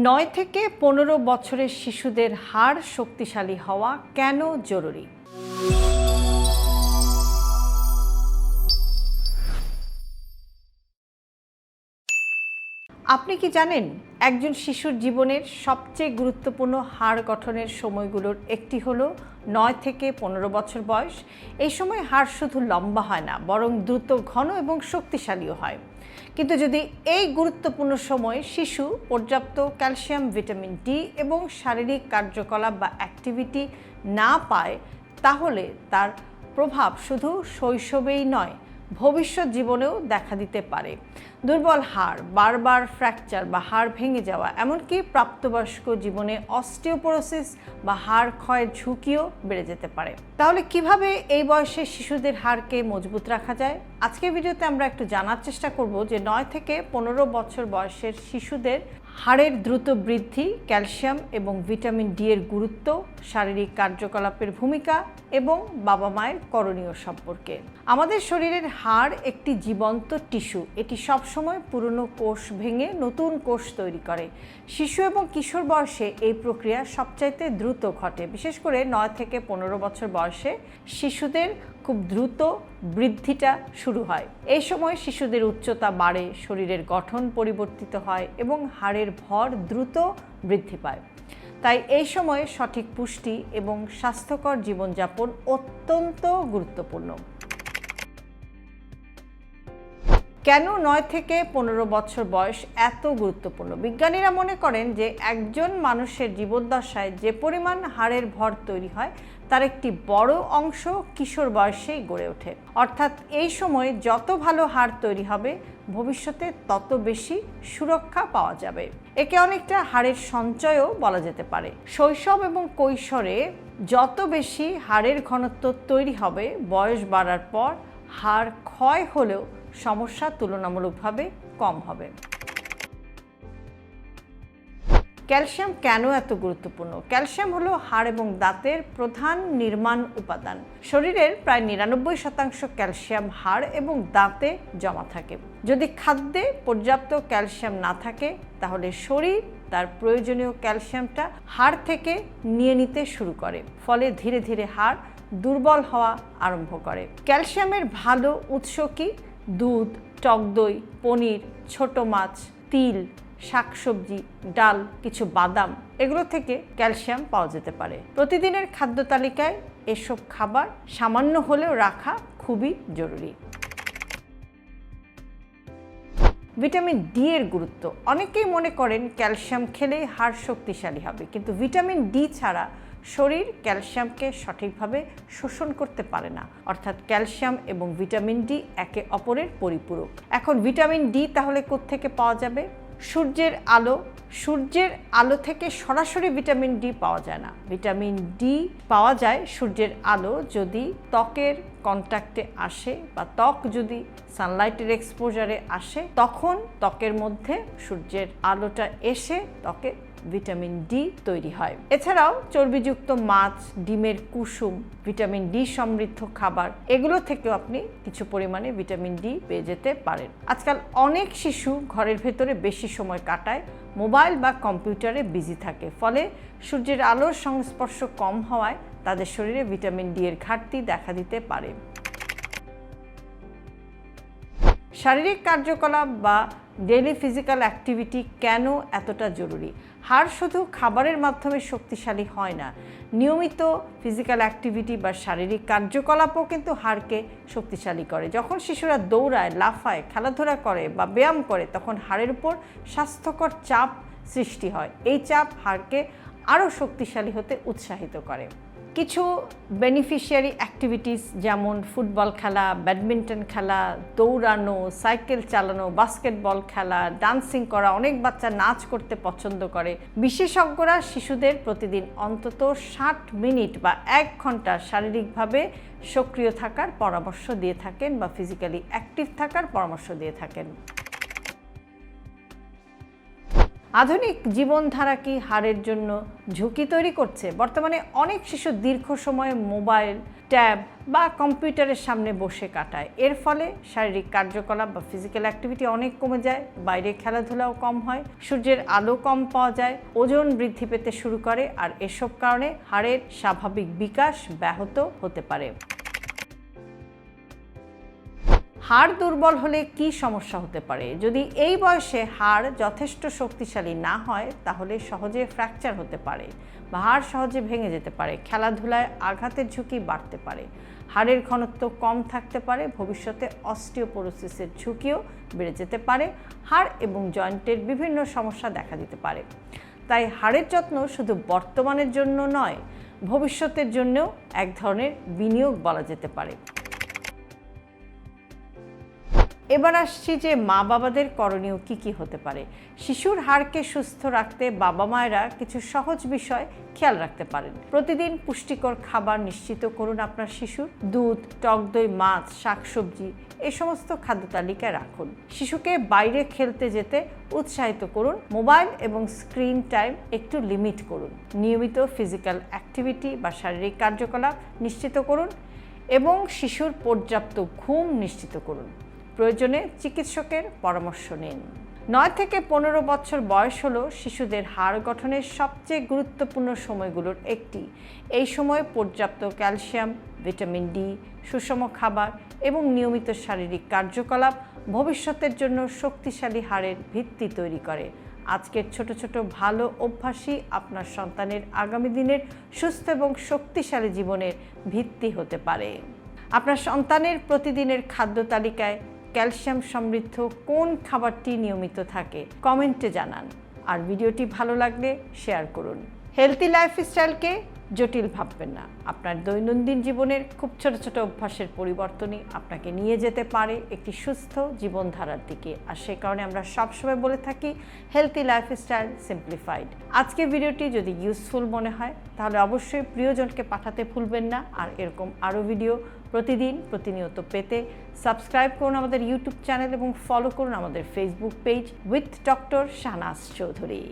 9 থেকে 15 বছরের শিশুদের হাড় শক্তিশালী হওয়া কেন জরুরি? আপনি কি জানেন একজন শিশুর জীবনের সবচেয়ে গুরুত্বপূর্ণ হাড় গঠনের সময়গুলোর একটি হলো 9 থেকে 15 বছর বয়স। এই সময় হাড় শুধু লম্বা হয় না, বরং দ্রুত ঘন এবং শক্তিশালীও হয়। কিন্তু যদি এই গুরুত্বপূর্ণ সময়ে শিশু পর্যাপ্ত ক্যালসিয়াম, ভিটামিন ডি এবং শারীরিক কার্যকলাপ বা অ্যাক্টিভিটি না পায়, তাহলে তার প্রভাব শুধু শৈশবেই নয়, ভবিষ্যৎ জীবনেও দেখা দিতে পারে। দুর্বল হাড়, বারবার ফ্র্যাকচার বা হাড় ভেঙে যাওয়া, এমনকি প্রাপ্তবয়স্ক জীবনে অস্টিওপোরোসিস বা হাড় ক্ষয়ের ঝুঁকিও বেড়ে যেতে পারে। তাহলে কিভাবে এই বয়সে শিশুদের হাড়কে মজবুত রাখা যায়? আজকের ভিডিওতে আমরা একটু জানার চেষ্টা করব যে 9 থেকে 15 বছর বয়সের শিশুদের হাড়ের দ্রুত বৃদ্ধি, ক্যালসিয়াম এবং ভিটামিন ডি এর গুরুত্ব, শারীরিক কার্যকলাপের ভূমিকা এবং বাবা মায়ের করণীয় সম্পর্কে। আমাদের শরীরের হাড় একটি জীবন্ত টিস্যু। এটি সবসময় পুরনো কোষ ভেঙে নতুন কোষ তৈরি করে। শিশু এবং কিশোর বয়সে এই প্রক্রিয়া সবচাইতে দ্রুত ঘটে। বিশেষ করে 9 থেকে 15 বছর বয়সে শিশুদের খুব দ্রুত বৃদ্ধিটা শুরু হয়। এই সময় শিশুদের উচ্চতা বাড়ে, শরীরের গঠন পরিবর্তিত হয় এবং হাড়ের ভর দ্রুত বৃদ্ধি পায়। তাই এই সময়ে সঠিক পুষ্টি এবং স্বাস্থ্যকর জীবনযাপন অত্যন্ত গুরুত্বপূর্ণ। কেন 9 থেকে 15 বছর বয়স এত গুরুত্বপূর্ণ? বিজ্ঞানীরা মনে করেন যে একজন মানুষের জীবদ্দশায় যে পরিমাণ হাড়ের ভর তৈরি হয়, তার একটি বড় অংশ কিশোর বয়সেই গড়ে ওঠে। অর্থাৎ এই সময়ে যত ভালো হাড় তৈরি হবে, ভবিষ্যতে তত বেশি সুরক্ষা পাওয়া যাবে। একে অনেকটা হাড়ের সঞ্চয়ও বলা যেতে পারে। শৈশব এবং কৈশোরে যত বেশি হাড়ের ঘনত্ব তৈরি হবে, বয়স বাড়ার পর হাড় ক্ষয় হলেও সমস্যা তুলনামূলকভাবে কম হবে। ক্যালসিয়াম কেন এত গুরুত্বপূর্ণ? ক্যালসিয়াম হলো হাড় এবং দাঁতের প্রধান নির্মাণ উপাদান। শরীরের প্রায় 99% ক্যালসিয়াম হাড় এবং দাঁতে জমা থাকে। যদি খাদ্যে পর্যাপ্ত ক্যালসিয়াম না থাকে, তাহলে শরীর তার প্রয়োজনীয় ক্যালসিয়ামটা হাড় থেকে নিয়ে নিতে শুরু করে, ফলে ধীরে ধীরে হাড় দুর্বল হওয়া আরম্ভ করে। ক্যালসিয়ামের ভালো উৎস কি? দুধ, টক দই, পনির, ছোট মাছ, তিল, শাকসবজি, ডাল, কিছু বাদাম, এগুলো থেকে ক্যালসিয়াম পাওয়া যেতে পারে। প্রতিদিনের খাদ্য তালিকায় এসব খাবার সামান্য হলেও রাখা খুবই জরুরি। ভিটামিন ডি এর গুরুত্ব। অনেকেই মনে করেন ক্যালসিয়াম খেলেই হাড় শক্তিশালী হবে, কিন্তু ভিটামিন ডি ছাড়া শরীর ক্যালসিয়ামকে সঠিকভাবে শোষণ করতে পারে না। অর্থাৎ ক্যালসিয়াম এবং ভিটামিন ডি একে অপরের পরিপূরক। এখন ভিটামিন ডি তাহলে কোত্থেকে পাওয়া যাবে? সূর্যের আলো থেকে সরাসরি ভিটামিন ডি পাওয়া যায় না। ভিটামিন ডি পাওয়া যায় সূর্যের আলো যদি ত্বকের কন্ট্যাক্টে আসে বা ত্বক যদি সানলাইটের এক্সপোজারে আসে, তখন ত্বকের মধ্যে সূর্যের আলোটা এসে ত্বকে ভিটামিন ডি তৈরি হয়। এছাড়াও চর্বিযুক্ত মাছ, ডিমের কুসুম, ভিটামিন ডি সমৃদ্ধ খাবার, এগুলো থেকেও আপনি কিছু পরিমাণে ভিটামিন ডি পেয়ে যেতে পারেন। আজকাল অনেক শিশু ঘরের ভেতরে বেশি সময় কাটায়, মোবাইল বা কম্পিউটারে বিজি থাকে, ফলে সূর্যের আলোর সংস্পর্শ কম হওয়ায় তাদের শরীরে ভিটামিন ডি এর ঘাটতি দেখা দিতে পারে। শারীরিক কার্যকলাপ বা ডেইলি ফিজিক্যাল অ্যাক্টিভিটি কেন এতটা জরুরি? হাড় শুধু খাবারের মাধ্যমে শক্তিশালী হয় না, নিয়মিত ফিজিক্যাল অ্যাক্টিভিটি বা শারীরিক কার্যকলাপও কিন্তু হাড়কে শক্তিশালী করে। যখন শিশুরা দৌড়ায়, লাফায়, খেলাধুলা করে বা ব্যায়াম করে, তখন হাড়ের উপর স্বাস্থ্যকর চাপ সৃষ্টি হয়। এই চাপ হাড়কে আরও শক্তিশালী হতে উৎসাহিত করে। কিছু বেনিফিশিয়ারি অ্যাক্টিভিটিস যেমন ফুটবল খেলা, ব্যাডমিন্টন খেলা, দৌড়ানো, সাইকেল চালানো, বাস্কেটবল খেলা, ডান্সিং করা, অনেক বাচ্চা নাচ করতে পছন্দ করে। বিশেষজ্ঞরা শিশুদের প্রতিদিন অন্তত 60 মিনিট বা 1 ঘন্টা শারীরিকভাবে সক্রিয় থাকার পরামর্শ দিয়ে থাকেন বা ফিজিক্যালি অ্যাক্টিভ থাকার পরামর্শ দিয়ে থাকেন। আধুনিক জীবনধারা কি হাড়ের জন্য ঝুঁকি তৈরি করছে? বর্তমানে অনেক শিশু দীর্ঘ সময় মোবাইল, ট্যাব বা কম্পিউটারের সামনে বসে কাটায়। এর ফলে শারীরিক কার্যকলাপ বা ফিজিক্যাল অ্যাক্টিভিটি অনেক কমে যায়, বাইরে খেলাধুলাও কম হয়, সূর্যের আলো কম পাওয়া যায়, ওজন বৃদ্ধি পেতে শুরু করে, আর এসব কারণে হাড়ের স্বাভাবিক বিকাশ ব্যাহত হতে পারে। হাড় দুর্বল হলে কি সমস্যা হতে পারে? যদি এই বয়সে হাড় যথেষ্ট শক্তিশালী না হয় তাহলে সহজে ফ্র্যাকচার হতে পারে বা হাড় সহজে ভেঙে যেতে পারে। খেলাধুলায় আঘাতের ঝুঁকি বাড়তে পারে। হাড়ের ঘনত্ব কম থাকতে পারে। ভবিষ্যতে অস্টিওপোরোসিসের ঝুঁকিও বেড়ে যেতে পারে। হাড় এবং জয়েন্টের বিভিন্ন সমস্যা দেখা দিতে পারে। তাই হাড়ের যত্ন শুধু বর্তমানের জন্য নয়, ভবিষ্যতের জন্যও এক ধরনের বিনিয়োগ বলা যেতে পারে। এবার আসছি যে মা বাবাদের করণীয় কি হতে পারে। শিশুর হাড়কে সুস্থ রাখতে বাবা মায়েরা কিছু সহজ বিষয় খেয়াল রাখতে পারেন। প্রতিদিন পুষ্টিকর খাবার নিশ্চিত করুন আপনার শিশুর। দুধ, টক দই, মাছ, শাকসবজি এই সমস্ত খাদ্য তালিকায় রাখুন। শিশুকে বাইরে খেলতে যেতে উৎসাহিত করুন। মোবাইল এবং স্ক্রিন টাইম একটু লিমিট করুন। নিয়মিত ফিজিক্যাল অ্যাক্টিভিটি বা শারীরিক কার্যকলাপ নিশ্চিত করুন এবং শিশুর পর্যাপ্ত ঘুম নিশ্চিত করুন। প্রয়োজনে চিকিৎসকের পরামর্শ নিন। 9 থেকে 15 বছর বয়স হলো শিশুদের হাড় গঠনের সবচেয়ে গুরুত্বপূর্ণ সময়গুলোর একটি। এই সময় পর্যাপ্ত ক্যালসিয়াম, ভিটামিন ডি, সুষম খাবার এবং নিয়মিত শারীরিক কার্যকলাপ ভবিষ্যতের জন্য শক্তিশালী হাড়ের ভিত্তি তৈরি করে। আজকের ছোট ছোট ভালো অভ্যাসই আপনার সন্তানের আগামী দিনের সুস্থ এবং শক্তিশালী জীবনের ভিত্তি হতে পারে। আপনার সন্তানের প্রতিদিনের খাদ্য তালিকায় ক্যালসিয়াম সমৃদ্ধ কোন খাবারটি নিয়মিত থাকে কমেন্টে জানান। আর ভিডিওটি ভালো লাগলে শেয়ার করুন। হেলথি লাইফস্টাইলকে জটিল ভাববেন না। আপনার দৈনন্দিন জীবনের খুব ছোট ছোট অভ্যাসের পরিবর্তনই আপনাকে নিয়ে যেতে পারে একটি সুস্থ জীবনধারার দিকে। আর সে কারণে আমরা সবসময় বলে থাকি হেলথি লাইফস্টাইল সিম্পলিফাইড। আজকের ভিডিওটি যদি ইউজফুল মনে হয় তাহলে অবশ্যই প্রিয়জনকে পাঠাতে ভুলবেন না। আর এরকম আরও ভিডিও প্রতিনিয়ত পেতে সাবস্ক্রাইব করুন আমাদের ইউটিউব চ্যানেল এবং ফলো করুন আমাদের Facebook page with doctor Shahnaz Chowdhury.